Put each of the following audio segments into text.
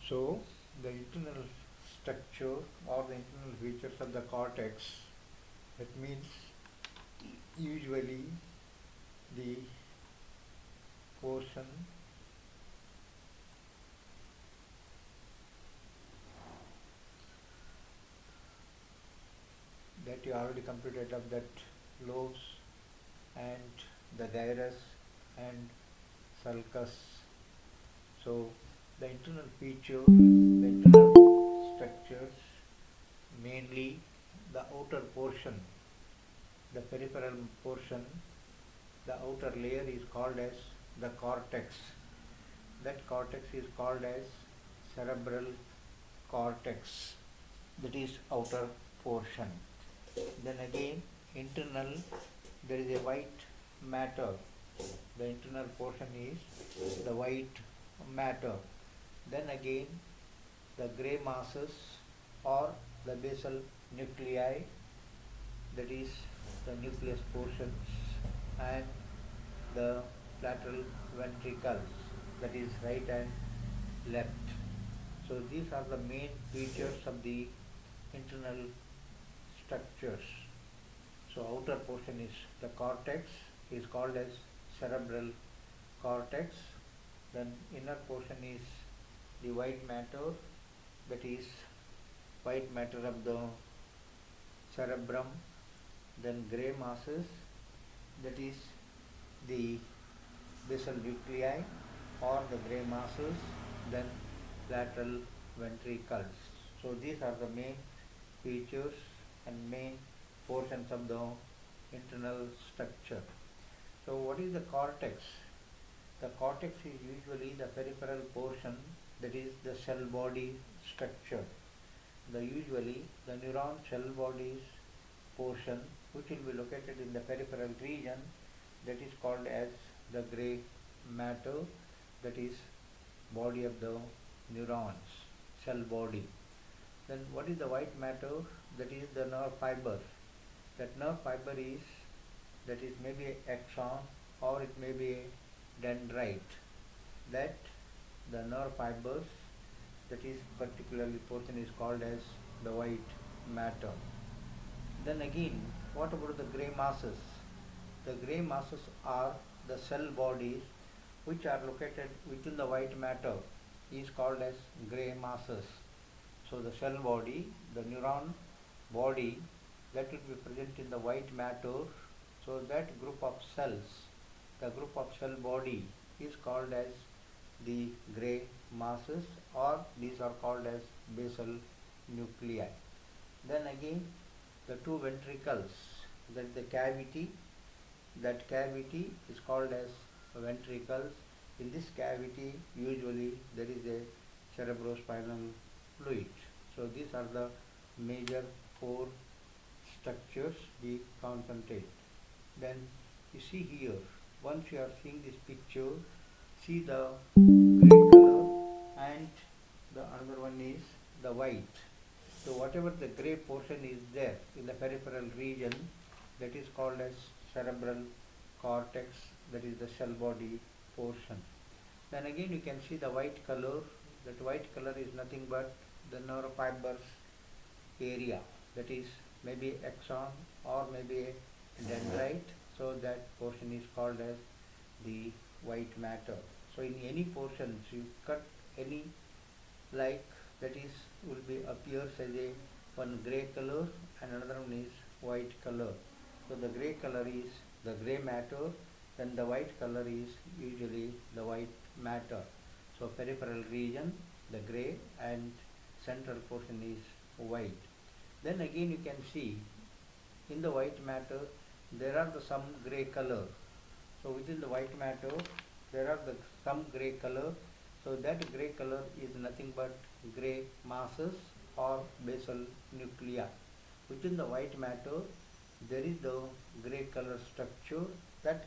So, the internal structure or the internal features of the cortex, that means usually the portion that you already computed of that lobes and the gyrus and sulcus. So, the internal feature, the internal structures, mainly the outer portion, the peripheral portion, the outer layer is called as the cortex. That cortex is called as cerebral cortex. That is outer portion. Then again, internal, there is a white matter. The internal portion is the white matter. Then again, the gray masses or the basal nuclei, that is the nucleus portions, and the lateral ventricles, that is right and left. So these are the main features of the internal structures. So outer portion is the cortex, is called as cerebral cortex. Then inner portion is the white matter, that is white matter of the cerebrum. Then grey masses, that is the basal nuclei or the grey masses. Then lateral ventricles. So these are the main features and main portions of the internal structure. So what is the cortex? The cortex is usually the peripheral portion, that is the cell body structure. Usually the neuron cell bodies portion, which will be located in the peripheral region, that is called as the grey matter, that is body of the neurons, cell body. Then what is the white matter? That is the nerve fiber. That nerve fiber is, that is maybe a axon or it may be a dendrite. That the nerve fibers, that is particularly portion is called as the white matter. Then again, what about the grey masses? The grey masses are the cell bodies which are located within the white matter, is called as grey masses. So the cell body, the neuron body, that will be present in the white matter. So that group of cells, the group of cell body, is called as the grey masses, or these are called as basal nuclei. Then again, the two ventricles, that is the cavity, that cavity is called as ventricles. In this cavity usually there is a cerebrospinal fluid. So these are the major four structures we concentrate. Then you see here, once you are seeing this picture, see the grey color and the another one is the white. So whatever the grey portion is there in the peripheral region, that is called as cerebral cortex, that is the cell body portion. Then again you can see the white color. That white color is nothing but the neurofibers area, that is maybe axon or maybe a dendrite. So that portion is called as the white matter. So in any portions you cut any, like that is will be appears as a one grey color and another one is white color. So the grey color is the grey matter, then the white color is usually the white matter. So peripheral region the grey and central portion is white. Then again you can see in the white matter there are some grey color. So within the white matter there are some grey color. So that grey color is nothing but grey masses or basal nuclei. Within the white matter there is the grey color structure, that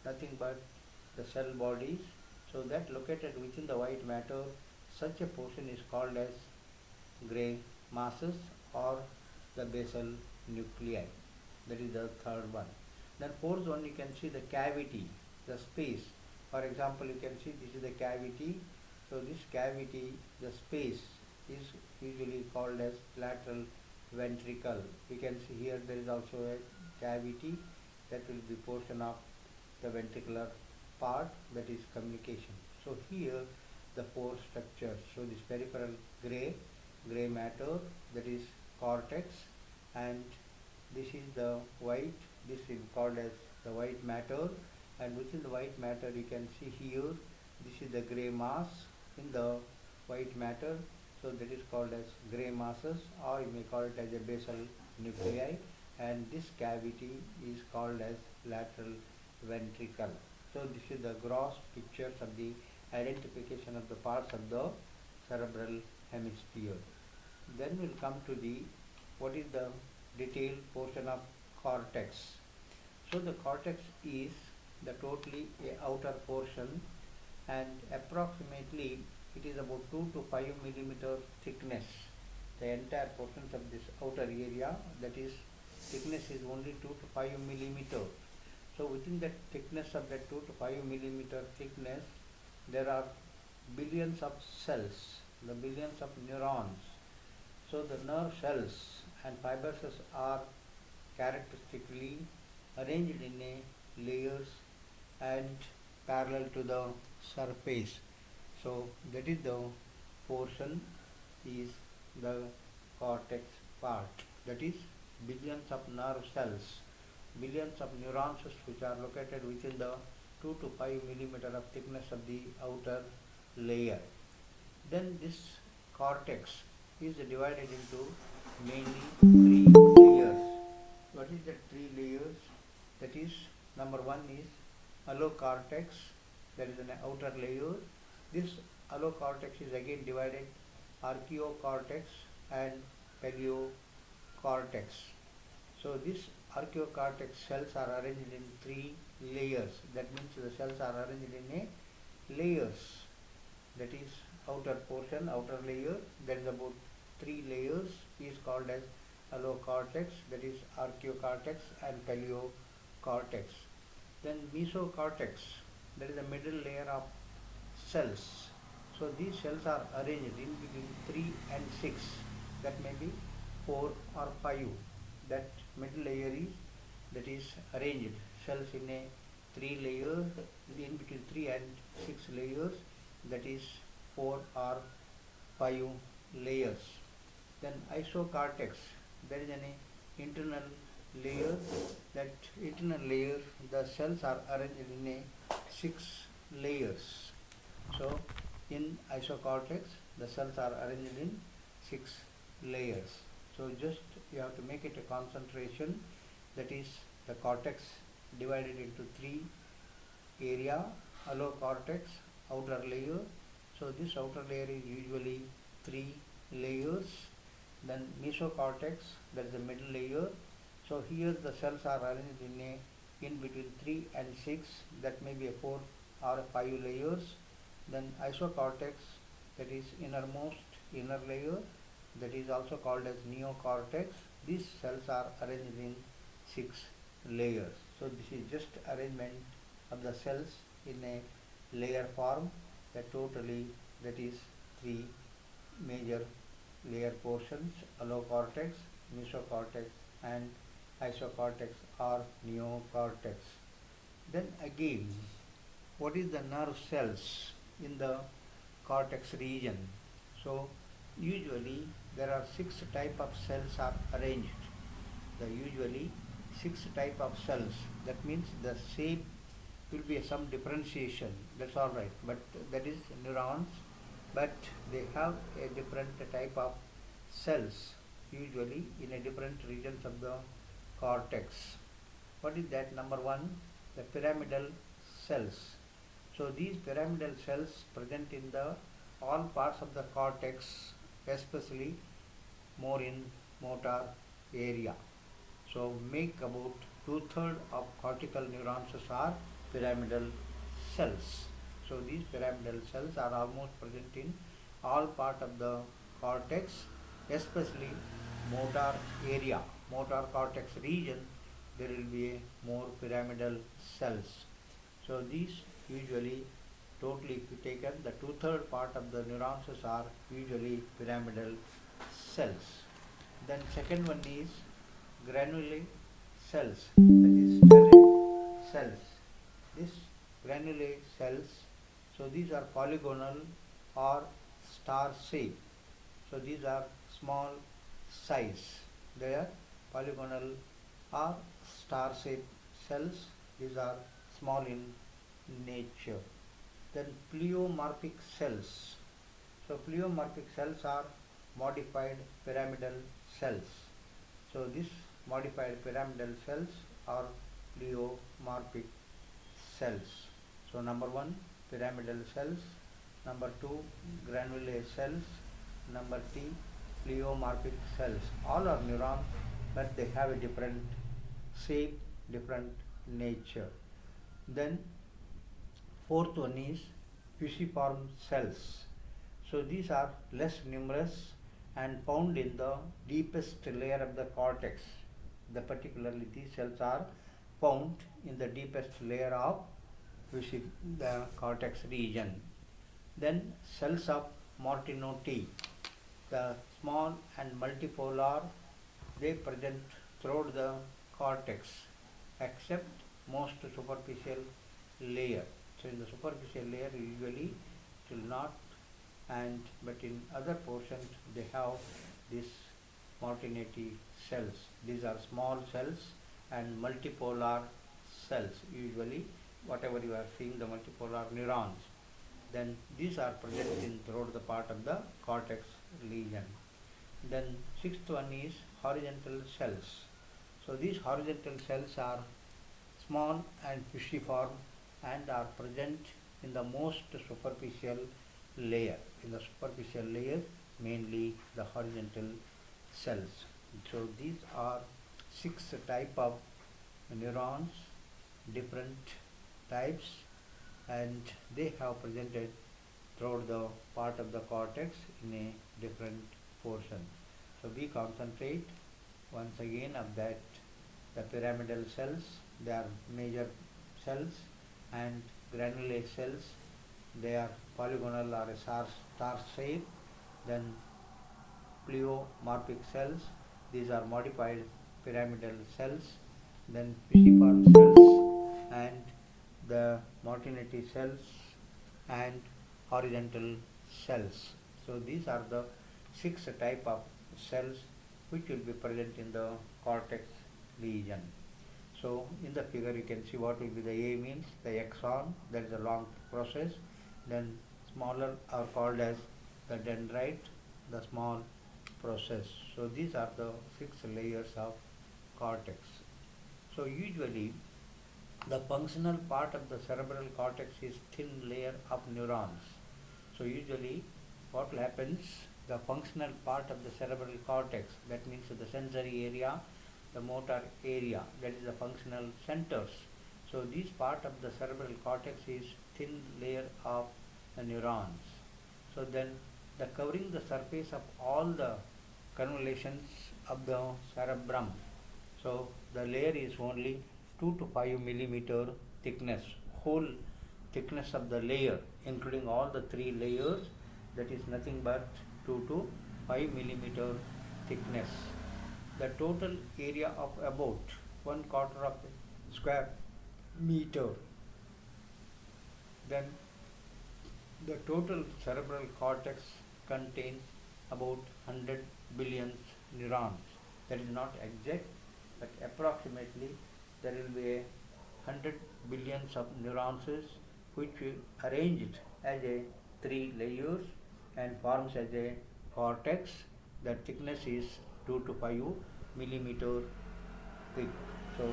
nothing but the cell bodies. So that located within the white matter, such a portion is called as grey masses or the basal nuclei. That is the third one. Then fourth one, you can see the cavity, the space. For example, you can see this is the cavity. So this cavity, the space, is usually called as lateral ventricle. We can see here there is also a cavity that will be portion of the ventricular part, that is communication. So here the four structures. So this peripheral gray matter, that is cortex, and this is the white, this is called as the white matter, and within the white matter you can see here this is the gray mass in the white matter, so that is called as gray masses, or you may call it as a basal nuclei, and this cavity is called as lateral ventricle. So this is the gross pictures of the identification of the parts of the cerebral hemisphere. Then we'll come to the what is the detailed portion of cortex. So the cortex is the totally a outer portion, and approximately it is about 2 to 5 millimeter thickness. The entire portions of this outer area, that is thickness is only 2 to 5 millimeter. So within that thickness of that 2 to 5 millimeter thickness, there are billions of cells, the billions of neurons. So the nerve cells and fibers are characteristically arranged in a layers and parallel to the surface. So that is the portion is the cortex part, that is billions of nerve cells, billions of neurons which are located within the 2 to 5 millimeter of thickness of the outer layer. Then this cortex is divided into mainly 3 layers. What is the 3 layers? That is, number 1 is allocortex, that is an outer layer. This allocortex is again divided archaeocortex and paleocortex. So this archaeocortex cells are arranged in 3 layers. That means the cells are arranged in a layers. That is outer portion, outer layer, that is about 3 layers, is called as allocortex, that is archaeocortex and paleocortex. Then mesocortex, that is the middle layer of cells. So these cells are arranged in between 3 and 6, that may be 4 or 5. That middle layer is, that is arranged cells in a 3 layers, in between 3 and 6 layers, that is 4 or 5 layers. Then isocortex, there is an internal layer. That internal layer, the cells are arranged in a 6 layers. So in isocortex, the cells are arranged in 6 layers. So just you have to make it a concentration, that is the cortex divided into 3 area, allocortex, outer layer. So this outer layer is usually 3 layers. Then mesocortex, that is the middle layer. So here the cells are arranged in between 3 and 6, that may be a 4 or 5 layers. Then isocortex, that is innermost inner layer, that is also called as neocortex. These cells are arranged in 6 layers. So this is just arrangement of the cells in a layer form. That totally, that is 3 major layer portions: allocortex, mesocortex and isocortex or neocortex. Then again, what is the nerve cells in the cortex region? So usually there are 6 type of cells are arranged. There are usually 6 type of cells. That means the shape will be some differentiation, that's all right, but that is neurons, but they have a different type of cells, usually in a different regions of the cortex. What is that? Number 1, the pyramidal cells. So these pyramidal cells present in the all parts of the cortex, especially more in motor area. So make about 2/3 of cortical neurons are pyramidal cells. So these pyramidal cells are almost present in all part of the cortex, especially motor area, motor cortex region. There will be a more pyramidal cells. So these usually totally if you take up the two-third part of the neurons are usually pyramidal cells. Then second one is granule cells, that is stereo cells. These granule cells, so these are polygonal or star shape. So these are small size. They are polygonal or star shaped cells. These are small in nature. Then pleomorphic cells. So pleomorphic cells are modified pyramidal cells. So these modified pyramidal cells are pleomorphic cells. So number one, pyramidal cells. Number two, granule cells. Number three, pleomorphic cells. All are neurons, but they have a different shape, different nature. Then fourth one is fusiform cells. So these are less numerous and found in the deepest layer of the cortex. Particularly these cells are found in the deepest layer of the cortex region. Then cells of Martinotti, the small and multipolar, they present throughout the cortex except most superficial layer. So in the superficial layer usually it will not, and but in other portions they have this Martinotti cells. These are small cells and multipolar cells. Usually whatever you are seeing, the multipolar neurons, then these are present in throughout the part of the cortex region. Then sixth one is horizontal cells. So these horizontal cells are small and fusiform and are present in the most superficial layer. In the superficial layer, mainly the horizontal cells. So these are six type of neurons, different types, and they have presented throughout the part of the cortex in a different portion. So we concentrate once again of that the pyramidal cells, they are major cells, and granule cells, they are polygonal or a star shape. Then pleomorphic cells, these are modified pyramidal cells. Then fusiform cells and the Martinotti cells and horizontal cells. So these are the six type of cells which will be present in the cortex region. So in the figure you can see what will be the A means the axon, that is a long process. Then smaller are called as the dendrite, the small process. So these are the six layers of cortex. So usually the functional part of the cerebral cortex is thin layer of neurons. So usually what happens, the functional part of the cerebral cortex, that means the sensory area, the motor area, that is the functional centers. So this part of the cerebral cortex is thin layer of the neurons. So then the covering the surface of all the convolutions of the cerebrum. So the layer is only 2 to 5 millimeter thickness, whole thickness of the layer including all the three layers, that is nothing but 2 to 5 millimeter thickness. The total area of about 1/4 of a square meter. Then the total cerebral cortex contains about 100 billion neurons. That is not exact, but approximately there will be 100 billions of neurons which are arranged as a three layers and forms as a cortex. The thickness is 2 to 5 millimeter thick. So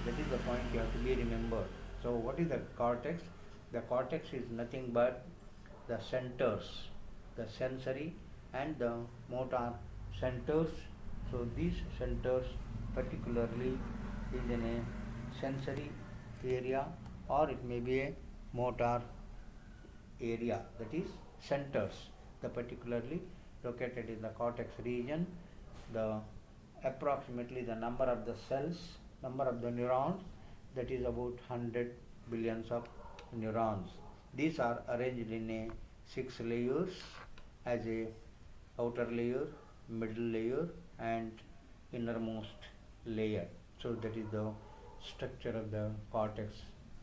that is the point you have to be remembered. So what is the cortex? The cortex is nothing but the centers, the sensory and the motor centers. So these centers particularly is in a sensory area or it may be a motor area, that is centers, the particularly located in the cortex region. The approximately the number of the cells, number of the neurons, that is about 100 billions of neurons. These are arranged in a 6 layers as a outer layer, middle layer and innermost layer. So that is the structure of the cortex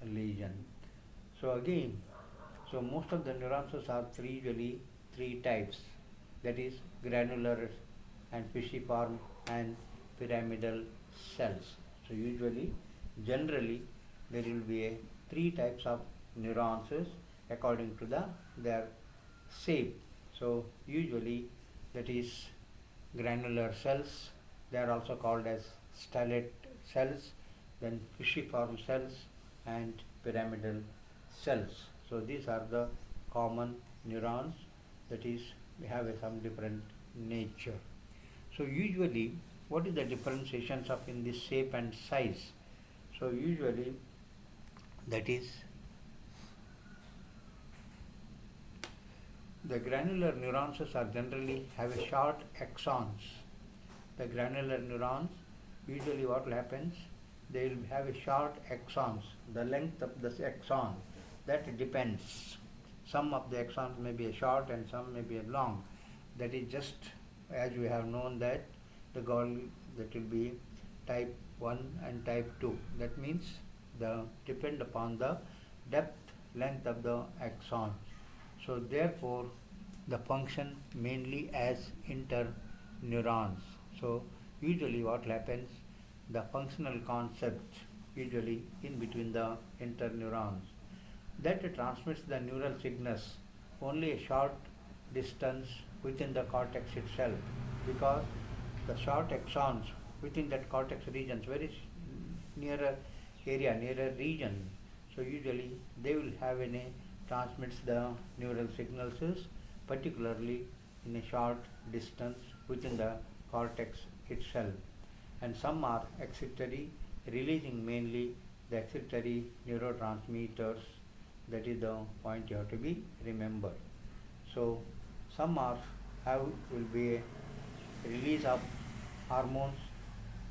lesion. So again, so most of the neurons are usually three types, that is granular and fishiform and pyramidal cells. So usually, generally, there will be three types of neurons according to their shape. So usually that is granular cells. They are also called as stellate cells, then fishiform cells and pyramidal cells. So these are the common neurons, that is we have some different nature. So usually what is the differentiations of in this shape and size? So usually that is the granular neurons are generally have a short axons. The granular neurons usually what will happens, they will have a short axons. The length of the axon that depends. Some of the axons may be a short and some may be a long. That is just as we have known that the goal that will be type 1 and type 2. That means the depend upon the depth length of the axon. So therefore the function mainly as interneurons. So usually what happens, the functional concept usually in between the interneurons that transmits the neural signals only a short distance within the cortex itself, because the short axons within that cortex region is very nearer area, nearer region. So usually they will have transmits the neural signals particularly in a short distance within the cortex itself. And some are excitatory, releasing mainly the excitatory neurotransmitters. That is the point you have to be remember. So some are will be a release of hormones,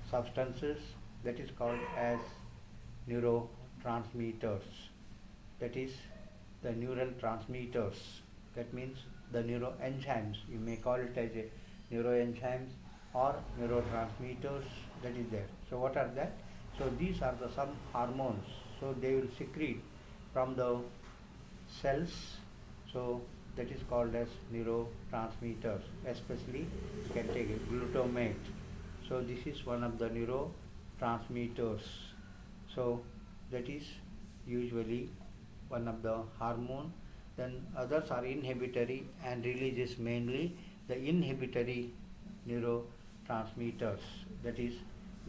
substances, that is called as neurotransmitters. That is the neural transmitters. That means the neuroenzymes. You may call it as a neuroenzymes or neurotransmitters, that is there. So what are that? So these are the some hormones. So they will secrete from the cells. So that is called as neurotransmitters. Especially you can take a glutamate. So this is one of the neurotransmitters. So that is usually one of the hormone. Then others are inhibitory and releases mainly the inhibitory neurotransmitters. That is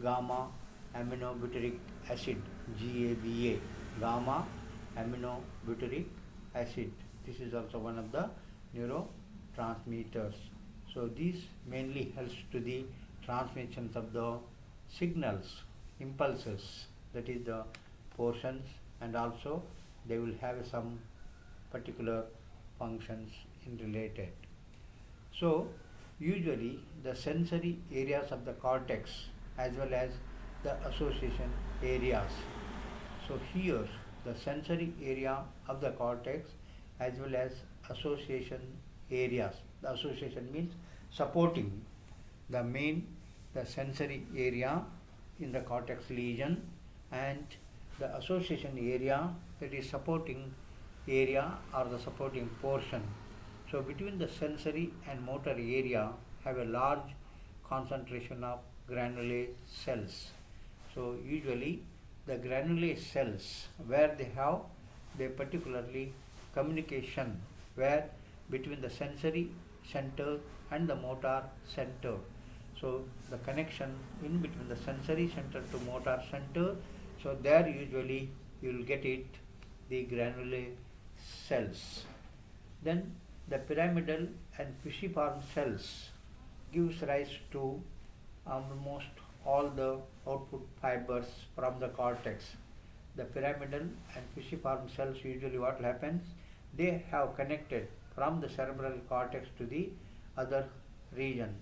gamma aminobutyric acid, GABA, gamma aminobutyric acid. This is also one of the neurotransmitters. So these mainly helps to the transmissions of the signals, impulses, that is the portions, and also they will have some particular functions in related. So usually the sensory areas of the cortex as well as the association areas. So here the sensory area of the cortex as well as association areas. The association means supporting the the sensory area in the cortex lesion, and the association area, that is supporting area or the supporting portion. So between the sensory and motor area have a large concentration of granule cells. So usually the granule cells where they have the particularly communication where between the sensory center and the motor center. So the connection in between the sensory center to motor center, so there usually you will get it the granule cells. Then the pyramidal and fishiform cells gives rise to almost all the output fibers from the cortex. The pyramidal and fishiform cells usually what happens, they have connected from the cerebral cortex to the other region.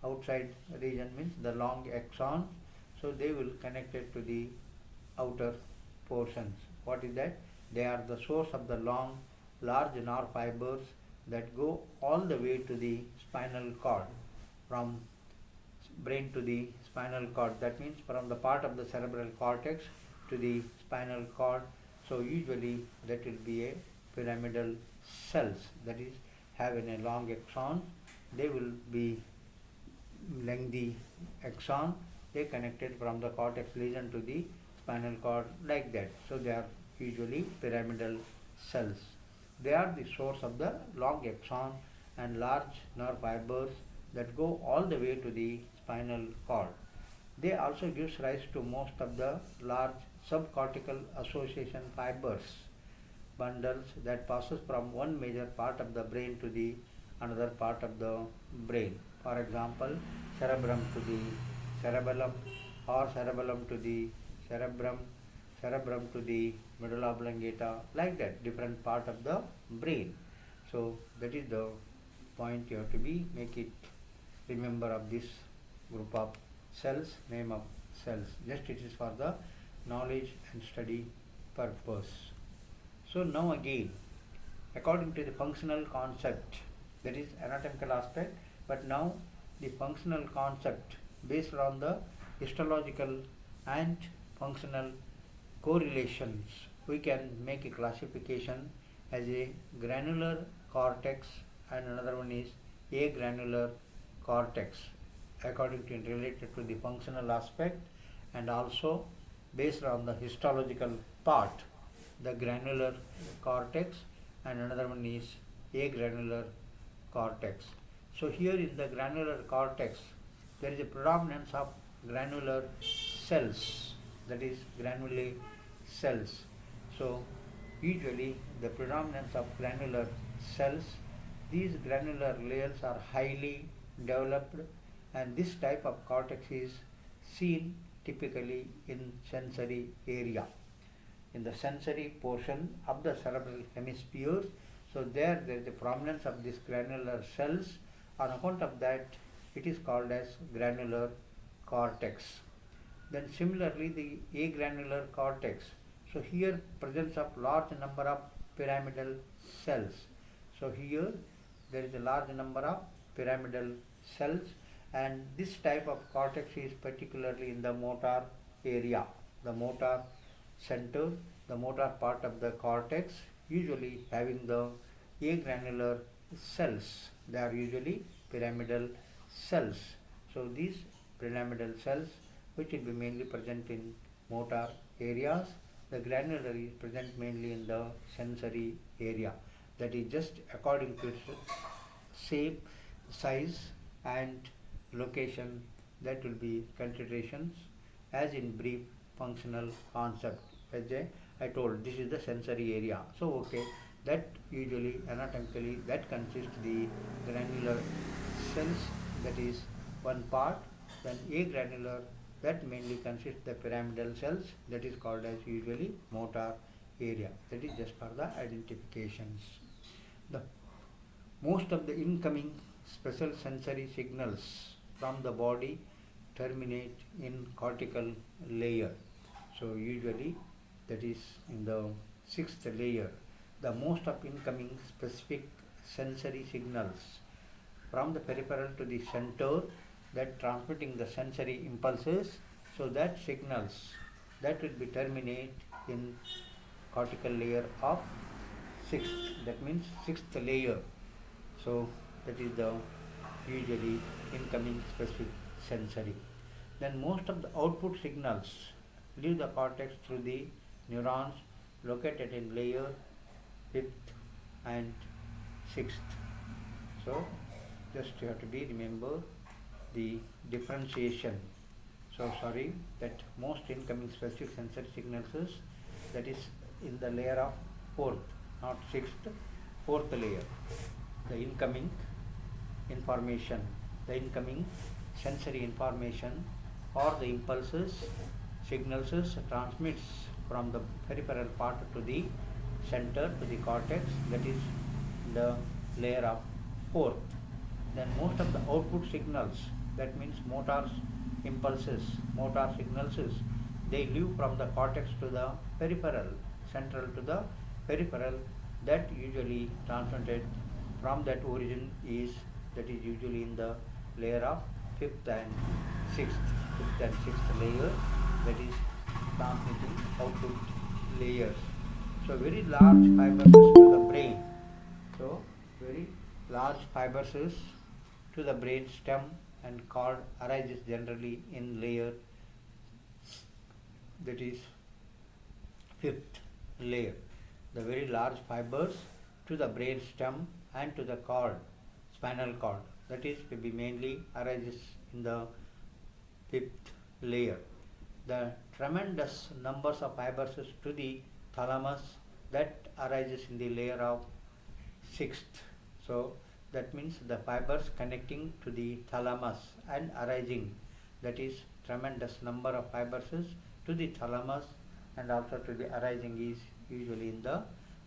Outside region means the long axon, so they will connect it to the outer portions. What is that? They are the source of the large nerve fibers that go all the way to the spinal cord, from brain to the spinal cord. That means from the part of the cerebral cortex to the spinal cord. So usually that will be a pyramidal cells, that is having a long axon. They will be lengthy axon. They connected from the cortex lesion to the spinal cord like that. So they are usually pyramidal cells. They are the source of the long axon and large nerve fibers that go all the way to the spinal cord. They also gives rise to most of the large subcortical association fibers, bundles that passes from one major part of the brain to the another part of the brain. For example, cerebrum to the cerebellum, or cerebellum to the cerebrum, cerebrum to the medulla oblongata, like that, different part of the brain. So that is the point you have to be make it remember of this group of cells, name of cells. Just it is for the knowledge and study purpose. So now again, according to the functional concept, that is anatomical aspect, but now the functional concept based on the histological and functional correlations, we can make a classification as a granular cortex, and another one is agranular cortex, according to related to the functional aspect, and also based on the histological part, the granular cortex, and another one is agranular cortex. So here in the granular cortex, there is a predominance of granular cells, that is granule cells. So usually the predominance of granular cells, these granular layers are highly developed, and this type of cortex is seen typically in sensory area, in the sensory portion of the cerebral hemispheres. So there is a prominence of these granular cells. On account of that, it is called as granular cortex. Then similarly the agranular cortex. So here presence of large number of pyramidal cells. So here there is a large number of pyramidal cells, and this type of cortex is particularly in the motor area, the motor center, the motor part of the cortex, usually having the agranular cells. They are usually pyramidal cells. So these pyramidal cells, which will be mainly present in motor areas, the granular is present mainly in the sensory area. That is just according to its shape, size and location, that will be considerations as in brief functional concept. As I told, this is the sensory area. So okay, that usually anatomically that consists the granular cells, that is one part. Then agranular, that mainly consists the pyramidal cells, that is called as usually motor area. That is just for the identifications. The most of the incoming special sensory signals from the body terminate in cortical layer. So usually that is in the sixth layer. The most of incoming specific sensory signals from the peripheral to the center, that transmitting the sensory impulses, so that signals that will be terminate in cortical layer of sixth, that means sixth layer. So that is the usually incoming specific sensory. Then most of the output signals leave the cortex through the neurons located in layer fifth and sixth. So just you have to be remember the differentiation. So sorry, that most incoming specific sensory signals is, that is in the layer of fourth, not sixth, fourth layer. The incoming information, the incoming sensory information or the impulses, signals transmits from the peripheral part to the center, to the cortex, that is the layer of fourth. Then most of the output signals, that means motor impulses, motor signals, they leave from the cortex to the peripheral, central to the peripheral that usually transmitted from that origin is that is usually in the layer of fifth and sixth layer, that is transmitting output layers. So very large fibers to the brain. So very large fibers to the brain stem and cord arises generally in layer, that is fifth layer. The very large fibers to the brain stem and to the cord, spinal cord, that is will be mainly arises in the fifth layer. The tremendous numbers of fibers to the thalamus that arises in the layer of sixth. So that means the fibers connecting to the thalamus and arising, that is tremendous number of fibers to the thalamus and also to the arising is usually in the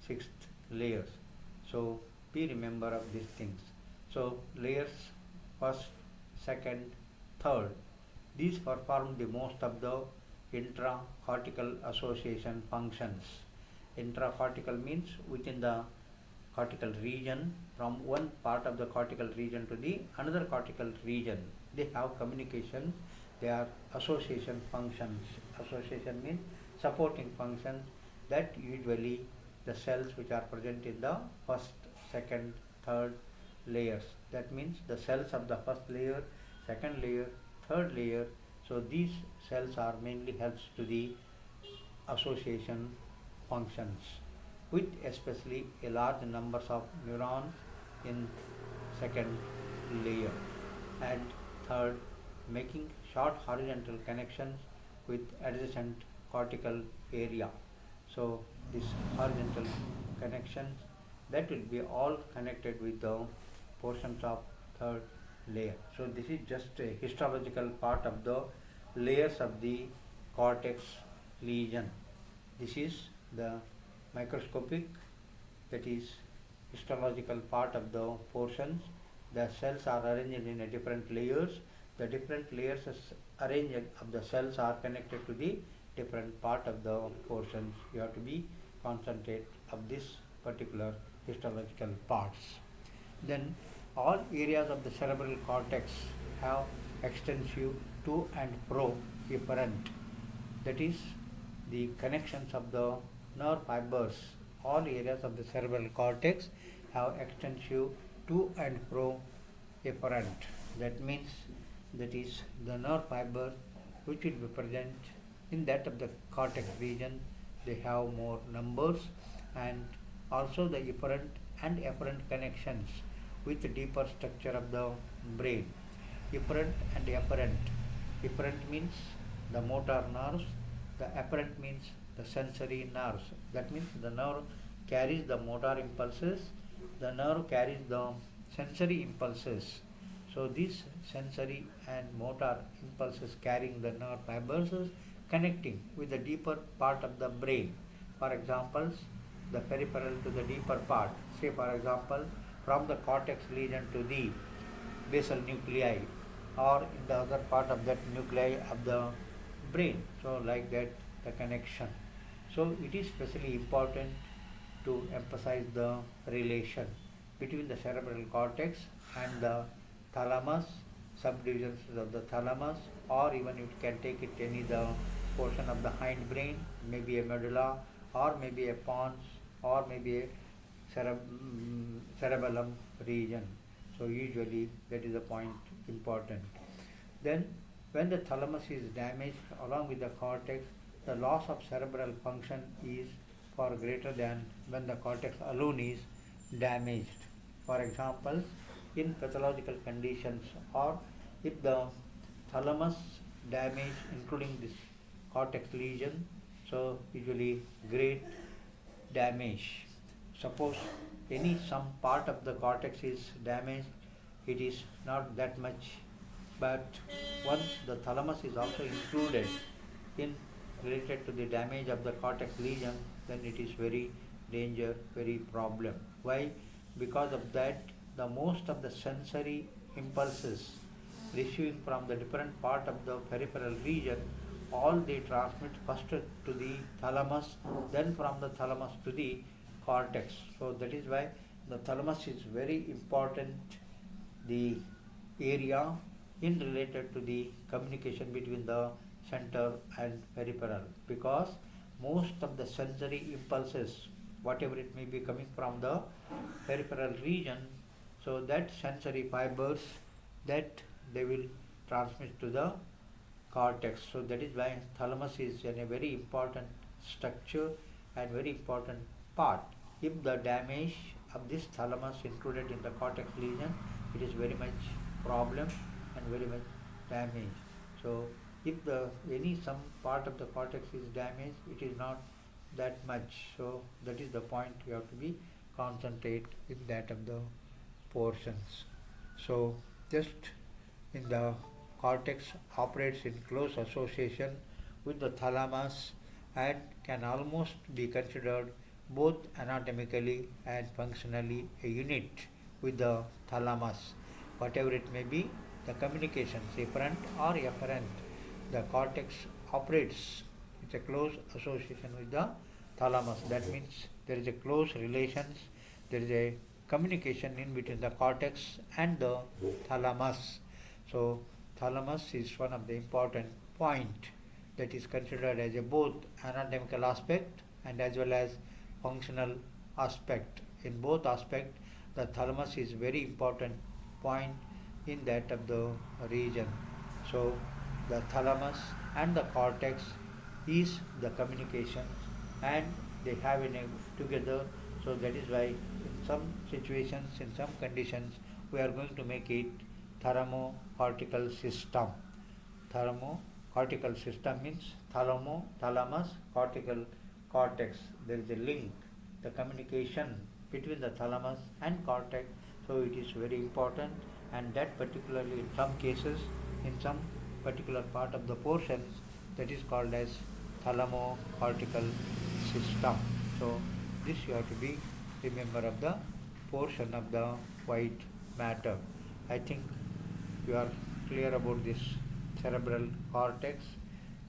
sixth layers. So be remember of these things. So layers first, second, third, these perform the most of the intracortical association functions. Intracortical means within the cortical region, from one part of the cortical region to the another cortical region. They have communication, they are association functions. Association means supporting functions that usually the cells which are present in the first, second, third layers. That means the cells of the first layer, second layer, third layer. So these cells are mainly helps to the association functions, with especially a large numbers of neurons in second layer, and third making short horizontal connections with adjacent cortical area. So this horizontal connections that will be all connected with the portions of third layer. So this is just a histological part of the layers of the cortex lesion. This is the microscopic, that is histological part of the portions. The cells are arranged in a different layers. The different layers arranged of the cells are connected to the different part of the portions. You have to be concentrate of this particular histological parts. Then all areas of the cerebral cortex have extensive to and fro efferent, that is the connections of the nerve fibers. All areas of the cerebral cortex have extensive to and fro efferent. That means that is the nerve fiber which will be present in that of the cortex region. They have more numbers, and also the efferent and efferent connections with the deeper structure of the brain. Efferent and efferent. Efferent means the motor nerves. The efferent means the sensory nerves. That means the nerve carries the motor impulses. The nerve carries the sensory impulses. So these sensory and motor impulses carrying the nerve fibers connecting with the deeper part of the brain. For example, the peripheral to the deeper part. Say for example, from the cortex lesion to the basal nuclei, or in the other part of that nuclei of the brain. So like that the connection. So it is especially important to emphasize the relation between the cerebral cortex and the thalamus, subdivisions of the thalamus, or even you can take it any the portion of the hindbrain, maybe a medulla, or maybe a pons, or maybe a cerebellum region. So usually that is the point important. Then when the thalamus is damaged along with the cortex, the loss of cerebral function is far greater than when the cortex alone is damaged. For example, in pathological conditions, or if the thalamus damage including this cortex lesion, so usually great damage. Suppose some part of the cortex is damaged, it is not that much, but once the thalamus is also included in related to the damage of the cortex lesion, then it is very danger, very problem. Why? Because of that, the most of the sensory impulses receiving from the different part of the peripheral region, all they transmit first to the thalamus, then from the thalamus to the cortex. So that is why the thalamus is very important, the area in related to the communication between the center and peripheral, because most of the sensory impulses, whatever it may be coming from the peripheral region, so that sensory fibers, that they will transmit to the cortex. So that is why thalamus is a very important structure and very important part. If the damage of this thalamus included in the cortex lesion, it is very much problem and very much damage. So if the any some part of the cortex is damaged, it is not that much. So that is the point you have to be concentrate in that of the portions. So just in the cortex operates in close association with the thalamus and can almost be considered both anatomically and functionally a unit with the thalamus. Whatever it may be, the communications efferent or efferent, the cortex operates with a close association with the thalamus. That means there is a close relations, there is a communication in between the cortex and the thalamus. So thalamus is one of the important point that is considered as a both anatomical aspect and as well as functional aspect. In both aspect, the thalamus is very important point in that of the region. So the thalamus and the cortex is the communication and they have in a together. So that is why in some situations, in some conditions, we are going to make it thalamocortical system. Thalamocortical system means thalamus, cortical, cortex. There is a link, the communication between the thalamus and cortex. So it is very important, and that particularly in some cases, in some particular part of the portions, that is called as thalamocortical system. So this you have to be remember of the portion of the white matter. I think you are clear about this cerebral cortex,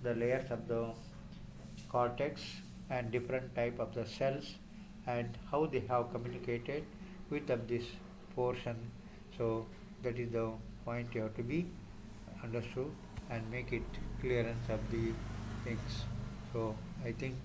the layers of the cortex and different type of the cells and how they have communicated with of this portion. So that is the point you have to be understood and make it clearance of the things. So I think